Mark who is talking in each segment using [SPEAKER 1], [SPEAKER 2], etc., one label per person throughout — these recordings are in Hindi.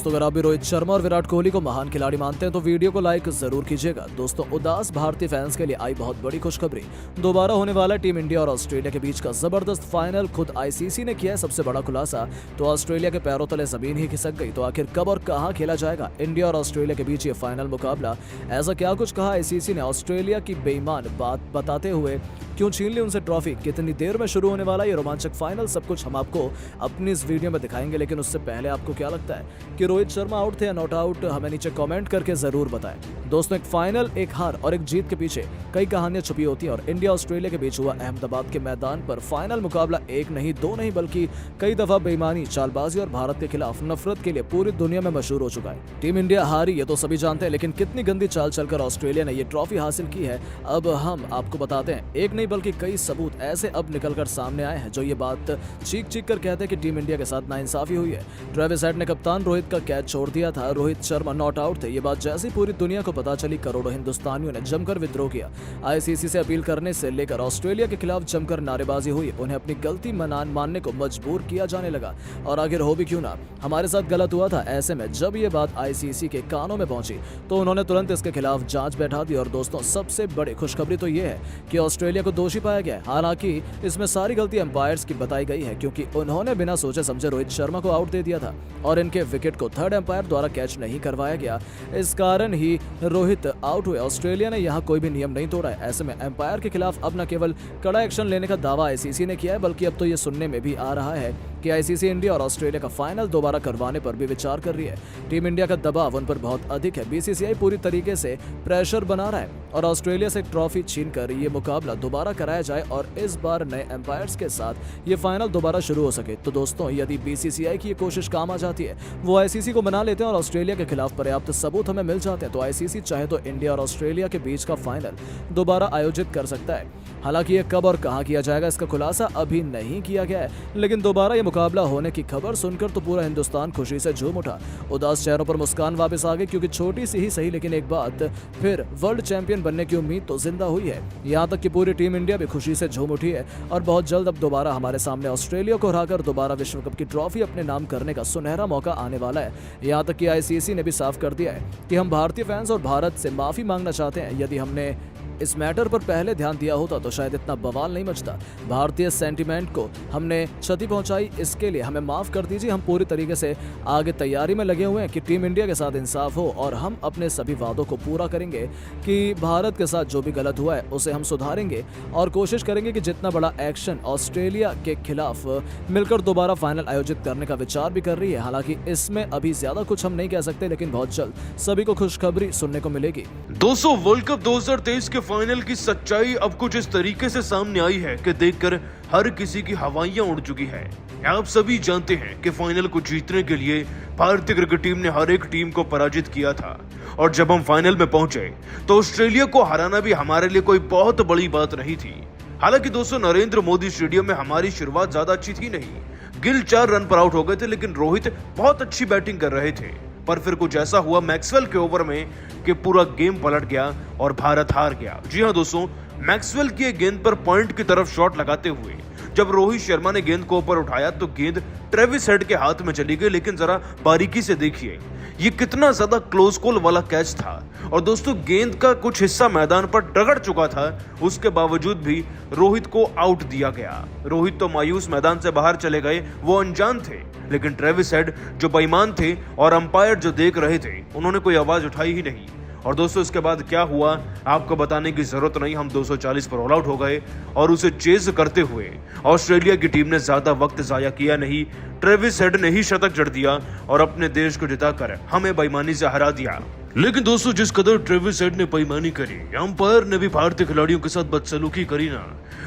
[SPEAKER 1] दोस्तों अगर आप भी रोहित शर्मा और विराट कोहली को महान खिलाड़ी मानते हैं तो वीडियो को लाइक जरूर कीजिएगा। दोस्तों उदास भारतीय फैंस के लिए आई बहुत बड़ी खुशखबरी। दोबारा होने वाला टीम इंडिया और ऑस्ट्रेलिया के बीच का जबरदस्त फाइनल खुद आईसीसी ने किया है सबसे बड़ा खुलासा। तो ऑस्ट्रेलिया के पैरों तले जमीन ही खिसक गई। तो आखिर कब और कहां खेला जाएगा इंडिया और ऑस्ट्रेलिया के बीच ये फाइनल मुकाबला? ऐसा क्या कुछ कहा आईसीसी ने ऑस्ट्रेलिया की बेईमान बात बताते हुए? क्यों छीन ली उनसे ट्रॉफी? कितनी देर में शुरू होने वाला ये रोमांचक फाइनल? सब कुछ हम आपको अपनी इस वीडियो में दिखाएंगे, लेकिन उससे पहले आपको क्या लगता है कि रोहित शर्मा आउट थे या नॉट आउट? हमें नीचे कमेंट करके जरूर बताएं। दोस्तों एक फाइनल, एक हार और एक जीत के पीछे कई कहानियां छुपी होती हैं और इंडिया ऑस्ट्रेलिया के बीच हुआ अहमदाबाद के मैदान पर फाइनल मुकाबला एक नहीं दो नहीं बल्कि कई दफा बेईमानी, चालबाजी और भारत के खिलाफ नफरत के लिए पूरी दुनिया में मशहूर हो चुका है। टीम इंडिया हारी ये तो सभी जानते हैं, लेकिन कितनी गंदी चाल चलकर ऑस्ट्रेलिया ने ये ट्रॉफी हासिल की है अब हम आपको बताते हैं। एक नहीं बल्कि कई सबूत ऐसे अब निकलकर सामने आए हैं जो ये बात चीख चीख कर कहते हैं कि टीम इंडिया के साथ नाइंसाफी हुई है। ट्रेविस हेड ने कप्तान रोहित का कैच छोड़ दिया था, रोहित शर्मा नॉट आउट थे। ये बात जैसी पूरी दुनिया को पता चली, करोड़ों हिंदुस्तानियों ने जमकर विद्रोह किया। आईसीसी से अपील करने से लेकर ऑस्ट्रेलिया के खिलाफ जमकर नारेबाजी हुई। उन्हें अपनी गलती मानने को मजबूर किया जाने लगा। और आखिर हो भी क्यों ना, हमारे साथ गलत हुआ था। ऐसे में जब ये बात आईसीसी के कानों में पहुंची तो उन्होंने तुरंत इसके खिलाफ जांच बैठा दी। और दोस्तों सबसे बड़ी खुशखबरी तो ये है कि ऑस्ट्रेलिया को दोषी पाया गया। हालांकि इसमें सारी गलती एम्पायर्स की बताई गई है, क्योंकि उन्होंने बिना सोचे समझे रोहित शर्मा को आउट दे दिया था और इनके विकेट को थर्ड एम्पायर द्वारा कैच नहीं करवाया गया। इस कारण ही रोहित आउट हुए। ऑस्ट्रेलिया ने यहाँ कोई भी नियम नहीं तोड़ा है। ऐसे में एम्पायर के खिलाफ अब न केवल कड़ा एक्शन लेने का दावा आईसीसी ने किया है, बल्कि अब तो ये सुनने में भी आ रहा है कि आईसीसी इंडिया और ऑस्ट्रेलिया का फाइनल दोबारा करवाने पर भी विचार कर रही है। टीम इंडिया का दबाव उन पर बहुत अधिक है। बीसीसीआई पूरी तरीके से प्रेशर बना रहा है और ऑस्ट्रेलिया से ट्रॉफी छीनकर ये मुकाबला दोबारा कराया जाए और इस बार नए एम्पायर्स के साथ ये फाइनल दोबारा शुरू हो सके। तो दोस्तों यदि बीसीसीआई की ये कोशिश काम आ जाती है, वो आईसीसी को मना लेते हैं और ऑस्ट्रेलिया के खिलाफ पर्याप्त सबूत हमें मिल जाते हैं, तो आईसीसी चाहे तो इंडिया और ऑस्ट्रेलिया के बीच का फाइनल दोबारा आयोजित कर सकता है। हालांकि ये कब और कहां किया जाएगा इसका खुलासा अभी नहीं किया गया है, लेकिन दोबारा ये मुकाबला होने की खबर सुनकर तो पूरा हिंदुस्तान खुशी से झूम उठा। उदास चेहरों पर मुस्कान वापस आ गई, क्योंकि छोटी सी ही सही लेकिन एक बात फिर वर्ल्ड चैंपियन बनने की उम्मीद तो जिंदा हुई है। यहाँ तक कि पूरी टीम इंडिया भी खुशी से झूम उठी है और बहुत जल्द अब दोबारा हमारे सामने ऑस्ट्रेलिया को हराकर दोबारा विश्व कप की ट्रॉफी अपने नाम करने का सुनहरा मौका आने वाला है। यहाँ तक कि आईसीसी ने भी साफ कर दिया है कि हम भारतीय फैंस और भारत से माफी मांगना चाहते हैं। यदि हमने इस मैटर पर पहले ध्यान दिया होता तो शायद इतना बवाल नहीं मचता। भारतीय सेंटीमेंट को हमने क्षति पहुंचाई, इसके लिए हमें माफ कर दीजिए। हम पूरी तरीके से आगे तैयारी में लगे हुए हैं कि टीम इंडिया के साथ इंसाफ हो और हम अपने सभी वादों को पूरा करेंगे कि भारत के साथ जो भी गलत हुआ है उसे हम सुधारेंगे और कोशिश करेंगे कि जितना बड़ा एक्शन ऑस्ट्रेलिया के खिलाफ मिलकर दोबारा फाइनल आयोजित करने का विचार भी कर रही है। हालांकि इसमें अभी ज्यादा कुछ हम नहीं कह सकते, लेकिन बहुत जल्द सभी को खुशखबरी सुनने को मिलेगी।
[SPEAKER 2] दोस्तों वर्ल्ड कप 2023 के फाइनल की सच्चाई अब कुछ इस तरीके से सामने आई है कि देखकर हर किसी की हवाइयां उड़ चुकी है। आप सभी जानते हैं कि फाइनल को जीतने के लिए भारतीय क्रिकेट टीम ने हर एक टीम को पराजित किया था और जब हम फाइनल में पहुंचे तो ऑस्ट्रेलिया को हराना भी हमारे लिए कोई बहुत बड़ी बात नहीं थी। हालांकि दोस्तों नरेंद्र मोदी स्टेडियम में हमारी शुरुआत ज्यादा अच्छी थी नहीं। गिल 4 रन पर आउट हो गए थे, लेकिन रोहित बहुत अच्छी बैटिंग कर रहे थे। पर फिर कुछ ऐसा हुआ मैक्सवेल के ओवर में कि पूरा गेम पलट गया और भारत हार गया। जी हां दोस्तों, मैक्सवेल की गेंद पर पॉइंट की तरफ शॉट लगाते हुए जब रोहित शर्मा ने गेंद को ऊपर उठाया तो गेंद ट्रेविस हेड के हाथ में चली गई। लेकिन जरा बारीकी से देखिए ये कितना ज्यादा क्लोज कॉल वाला कैच था और दोस्तों गेंद का कुछ हिस्सा मैदान पर रगड़ चुका था, उसके बावजूद भी रोहित को आउट दिया गया। रोहित तो मायूस मैदान से बाहर चले गए, वो अनजान थे, लेकिन ट्रेविस हेड जो बेईमान थे और अंपायर जो देख रहे थे उन्होंने कोई आवाज उठाई ही नहीं। और दोस्तों इसके बाद क्या हुआ आपको बताने की जरूरत नहीं। हम 240 पर ऑल आउट हो गए और उसे चेज करते हुए ऑस्ट्रेलिया की टीम ने ज्यादा वक्त जाया किया नहीं। ट्रेविस हेड ने ही शतक जड़ दिया और अपने देश को जिताकर हमें बेईमानी से हरा दिया। लेकिन दोस्तों जिस कदर ट्रेविस हेड ने बेईमानी करी, अंपायर ने भी भारतीय खिलाड़ियों के साथ बदसलूकी करी ना,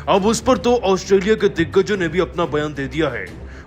[SPEAKER 2] अब उस पर तो ऑस्ट्रेलिया के दिग्गजों ने भी अपना बयान दे दिया है।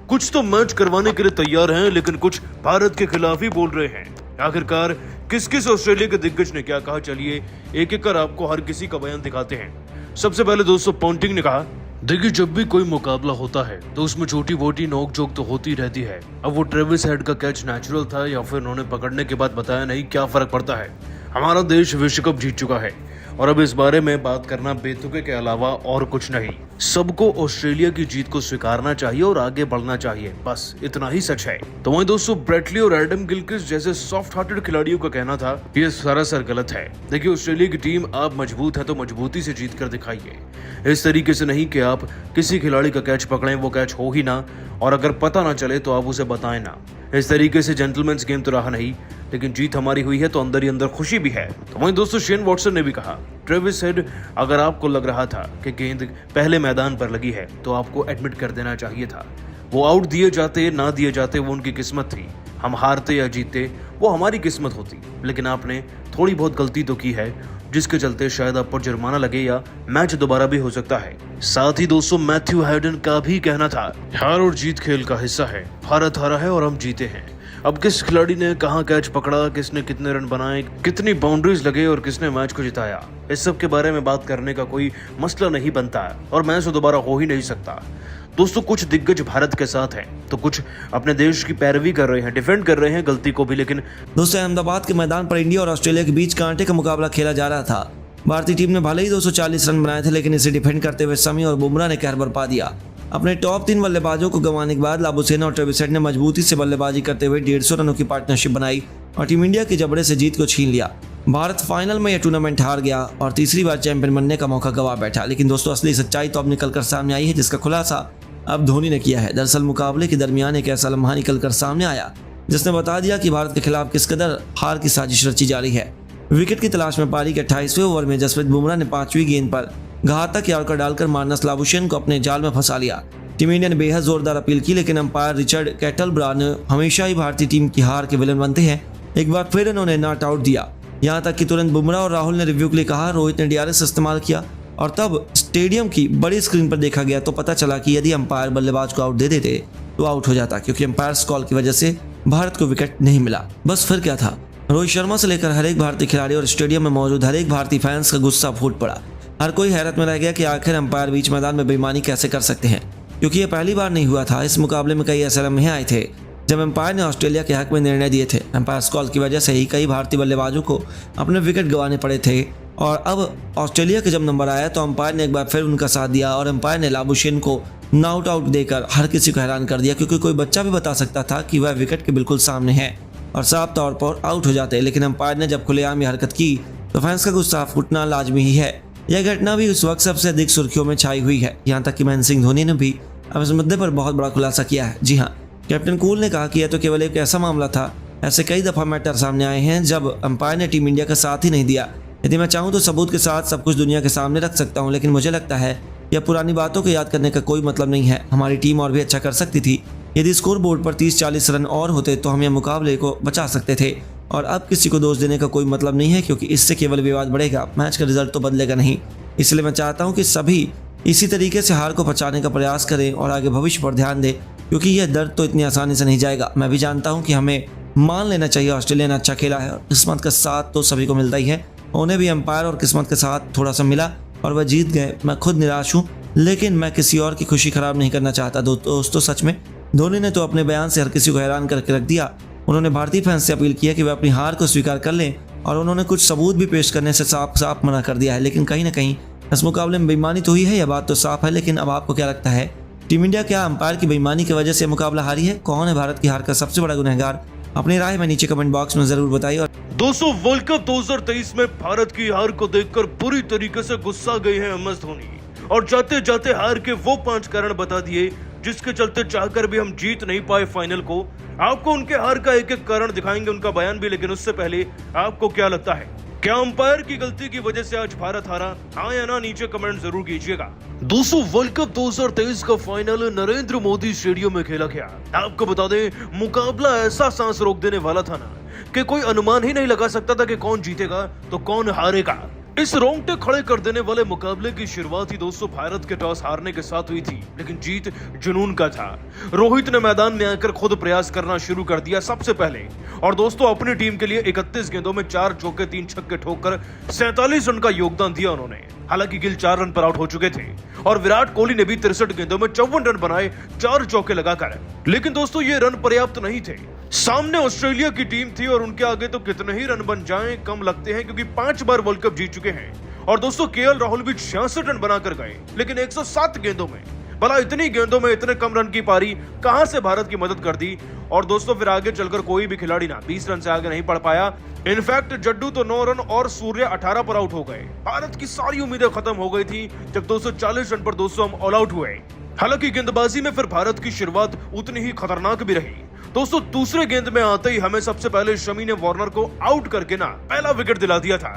[SPEAKER 2] कुछ तो मैच करवाने के लिए तैयार हैं, लेकिन कुछ भारत के खिलाफ ही बोल रहे हैं। आखिरकार किस किस ऑस्ट्रेलिया के दिग्गज ने क्या कहा, चलिए एक एक कर आपको हर किसी का बयान दिखाते हैं। सबसे पहले दोस्तों पॉन्टिंग ने कहा, देखिए जब भी कोई मुकाबला होता है तो उसमें छोटी मोटी नोक झोंक तो होती रहती है। अब वो ट्रेविस हेड का कैच नेचुरल था या फिर उन्होंने पकड़ने के बाद बताया नहीं, क्या फर्क पड़ता है। हमारा देश विश्व कप जीत चुका है और अब इस बारे में बात करना बेतुके के अलावा और कुछ नहीं। सबको ऑस्ट्रेलिया की जीत को स्वीकारना चाहिए और आगे बढ़ना चाहिए, बस इतना ही सच है। तो वहीं दोस्तों ब्रेटली और एडम गिलक्रिस्ट जैसे सॉफ्ट हार्टेड खिलाड़ियों का कहना था ये सरासर गलत है। देखिए ऑस्ट्रेलिया की टीम आप मजबूत है तो मजबूती से जीत कर दिखाइए, इस तरीके से नहीं कि आप किसी खिलाड़ी का कैच पकड़ें वो कैच हो ही ना, और अगर पता ना चले तो आप उसे बताएं ना। इस तरीके से जेंटलमैन्स गेम तो रहा नहीं, लेकिन जीत हमारी हुई है तो अंदर ही अंदर खुशी भी है। तो वहीं दोस्तों शेन वॉटसन ने भी कहा, ट्रेविस हेड अगर आपको लग रहा था कि गेंद पहले मैदान पर लगी है तो आपको एडमिट कर देना चाहिए था। वो आउट दिए जाते ना दिए जाते वो उनकी किस्मत थी, हम हारते या जीतते वो हमारी किस्मत होती, लेकिन आपने थोड़ी बहुत गलती तो की है जिसके चलते शायद आप पर जुर्माना लगे या मैच दोबारा भी हो सकता है। साथ ही दोस्तों मैथ्यू हैडन का भी कहना था, हार और जीत खेल का हिस्सा है, भारत हारा है और हम जीते हैं। अब किस खिलाड़ी ने कहां कैच पकड़ा, किसने कितने रन बनाए, कितनी बाउंड्रीज लगे और किसने मैच को जिताया, इस सब के बारे में बात करने का कोई मसला नहीं बनता और मैच तो दोबारा हो ही नहीं सकता। दोस्तों कुछ दिग्गज भारत के साथ हैं तो कुछ अपने देश की पैरवी कर रहे हैं, डिफेंड कर रहे हैं गलती को भी। लेकिन
[SPEAKER 3] दोस्तों अहमदाबाद के मैदान पर इंडिया और ऑस्ट्रेलिया के बीच कांटे का मुकाबला खेला जा रहा था। भारतीय टीम ने भले ही 240 रन बनाए थे, लेकिन इसे डिफेंड करते हुए शमी और बुमराह ने कहर बरपा दिया। अपने टॉप 3 बल्लेबाजों को गंवाने के बाद लाबुसेना और ट्रेविस हेड ने मजबूती से बल्लेबाजी करते हुए 150 रनों की पार्टनरशिप बनाई और टीम इंडिया के जबड़े से जीत को छीन लिया। भारत फाइनल में यह टूर्नामेंट हार गया और तीसरी बार चैंपियन बनने का मौका गंवा बैठा। लेकिन दोस्तों असली सच्चाई तो अब निकलकर सामने आई है, जिसका खुलासा अब धोनी ने किया है। दरअसल मुकाबले के दरमियान एक ऐसा लम्हा निकलकर सामने आया जिसने बता दिया कि भारत के खिलाफ किस कदर हार की साजिश रची जा रही है। विकेट की तलाश में पारी के 28वें ओवर में जसप्रीत बुमराह ने 5वीं गेंद पर घातक यॉर्कर डालकर मार्नस लाबुशेन को अपने जाल में फंसा लिया। टीम इंडिया ने बेहद जोरदार अपील की, लेकिन अंपायर रिचर्ड कैटलब्रा ने हमेशा ही भारतीय टीम की हार के विलन बनते हैं, एक बार फिर इन्होंने नॉट आउट दिया। यहाँ तक कि तुरंत बुमराह और राहुल ने रिव्यू के लिए कहा, रोहित ने डीआरएस इस्तेमाल किया और तब स्टेडियम की बड़ी स्क्रीन पर देखा गया तो पता चला कि यदि अंपायर बल्लेबाज को आउट दे देते तो आउट हो जाता, क्योंकि अंपायर्स कॉल की वजह से भारत को विकेट नहीं मिला। बस फिर क्या था, रोहित शर्मा से लेकर हर एक भारतीय खिलाड़ी और स्टेडियम में मौजूद हर एक भारतीय फैंस का गुस्सा फूट पड़ा। हर कोई हैरत में रह गया कि आखिर अंपायर बीच मैदान में बेईमानी कैसे कर सकते हैं, क्योंकि ये पहली बार नहीं हुआ था। इस मुकाबले में कई ऐसे लम्हे आए थे जब अंपायर ने ऑस्ट्रेलिया के हक में निर्णय दिए थे। अंपायर कॉल की वजह से ही कई भारतीय बल्लेबाजों को अपने विकेट गंवाने पड़े थे और अब ऑस्ट्रेलिया के जब नंबर आया तो अंपायर ने एक बार फिर उनका साथ दिया और अंपायर ने लाबुशेन को नॉट आउट देकर हर किसी को हैरान कर दिया, क्योंकि कोई बच्चा भी बता सकता था कि वह विकेट के बिल्कुल सामने है और साफ तौर पर आउट हो जाते। लेकिन अंपायर ने जब खुलेआम ये हरकत की तो फैंस का गुस्सा फूटना लाजमी ही है। यह घटना भी उस वक्त सबसे अधिक सुर्खियों में छाई हुई है। यहाँ तक कि महेंद्र सिंह धोनी ने भी अब इस मुद्दे पर बहुत बड़ा खुलासा किया है। जी हाँ, कैप्टन कूल ने कहा कि यह तो केवल एक ऐसा मामला था, ऐसे कई दफा मैटर सामने आए हैं जब अंपायर ने टीम इंडिया का साथ ही नहीं दिया। यदि मैं चाहूँ तो सबूत के साथ सब कुछ दुनिया के सामने रख सकता हूँ, लेकिन मुझे लगता है यह पुरानी बातों को याद करने का कोई मतलब नहीं है। हमारी टीम और भी अच्छा कर सकती थी। यदि स्कोर बोर्ड पर 30-40 रन और होते तो हम यह मुकाबले को बचा सकते थे और अब किसी को दोष देने का कोई मतलब नहीं है, क्योंकि इससे केवल विवाद बढ़ेगा, मैच का रिजल्ट तो बदलेगा नहीं। इसलिए मैं चाहता हूँ कि सभी इसी तरीके से हार को बचाने का प्रयास करें और आगे भविष्य पर ध्यान दें, क्योंकि यह दर्द तो इतनी आसानी से नहीं जाएगा। मैं भी जानता हूँ कि हमें मान लेना चाहिए ऑस्ट्रेलिया ने अच्छा खेला है और किस्मत का साथ तो सभी को मिलता ही है। उन्हें भी अंपायर और किस्मत के साथ थोड़ा सा मिला और वह जीत गए। मैं खुद निराश हूँ, लेकिन मैं किसी और की खुशी खराब नहीं करना चाहता। दोस्तों सच में धोनी ने तो अपने बयान से हर किसी को हैरान करके रख दिया। उन्होंने भारतीय फैंस से अपील की है कि वे अपनी हार को स्वीकार कर लें और उन्होंने कुछ सबूत भी पेश करने से साफ मना कर दिया है। लेकिन कहीं ना कहीं इस मुकाबले में बेईमानी तो हुई है, यह बात तो साफ है। लेकिन अब आपको क्या लगता है, टीम इंडिया क्या अंपायर की बेईमानी की वजह से मुकाबला हारी है? कौन है भारत की हार का सबसे बड़ा गुनहगार? अपनी राय में नीचे कमेंट बॉक्स में जरूर बताइए। और
[SPEAKER 2] दोस्तों वर्ल्ड कप 2023 में भारत की हार को देखकर बुरी तरीके से गुस्सा गए हैं MS धोनी और जाते जाते हार के वो 5 कारण बता दिए जिसके चलते चाहकर भी हम जीत नहीं पाए फाइनल को। आपको उनके हार का एक एक कारण दिखाएंगे, उनका बयान भी, लेकिन उससे पहले आपको क्या लगता है, क्या अंपायर की गलती की वजह से आज भारत हारा? हाँ या ना नीचे कमेंट जरूर कीजिएगा। दोस्तों वर्ल्ड कप 2023 का फाइनल नरेंद्र मोदी स्टेडियम में खेला गया। आपको बता दें मुकाबला ऐसा सांस रोक देने वाला था ना कि कोई अनुमान ही नहीं लगा सकता था कि कौन जीतेगा तो कौन हारेगा। इस रोंगटे खड़े कर देने वाले मुकाबले की शुरुआत ही दोस्तों भारत के टॉस हारने के साथ हुई थी, लेकिन जीत जुनून का था। रोहित ने मैदान में आकर खुद प्रयास करना शुरू कर दिया सबसे पहले और दोस्तों अपनी टीम के लिए 31 गेंदों में 4 चौके 3 छक्के ठोककर 47 रन का योगदान दिया उन्होंने। हालांकि गिल 4 रन पर आउट हो चुके थे और विराट कोहली ने भी 63 गेंदों में 54 रन बनाए 4 चौके लगाकर। लेकिन दोस्तों ये रन पर्याप्त नहीं थे। सामने ऑस्ट्रेलिया की टीम थी और उनके आगे तो कितने ही रन बन जाएं कम लगते हैं, क्योंकि 5 बार वर्ल्ड कप जीत चुके हैं और दोस्तों केएल राहुल भी 66 रन बनाकर गए, लेकिन 107 गेंदों में। भला इतनी गेंदों में इतने कम रन की पारी कहां से भारत की मदद कर दी। और दोस्तों फिर आगे चलकर कोई भी खिलाड़ी ना 20 रन से आगे नहीं बढ़ पाया। इनफैक्ट जड्डू तो 9 रन और सूर्य 18 पर आउट हो गए। भारत की सारी उम्मीदें खत्म हो गई थी जब 240 रन पर दोस्तों हम ऑल आउट हुए। हालांकि गेंदबाजी में फिर भारत की शुरुआत उतनी ही खतरनाक भी रही। दोस्तों दूसरे गेंद में आते ही हमें सबसे पहले शमी ने वार्नर को आउट करके ना पहला विकेट दिला दिया था।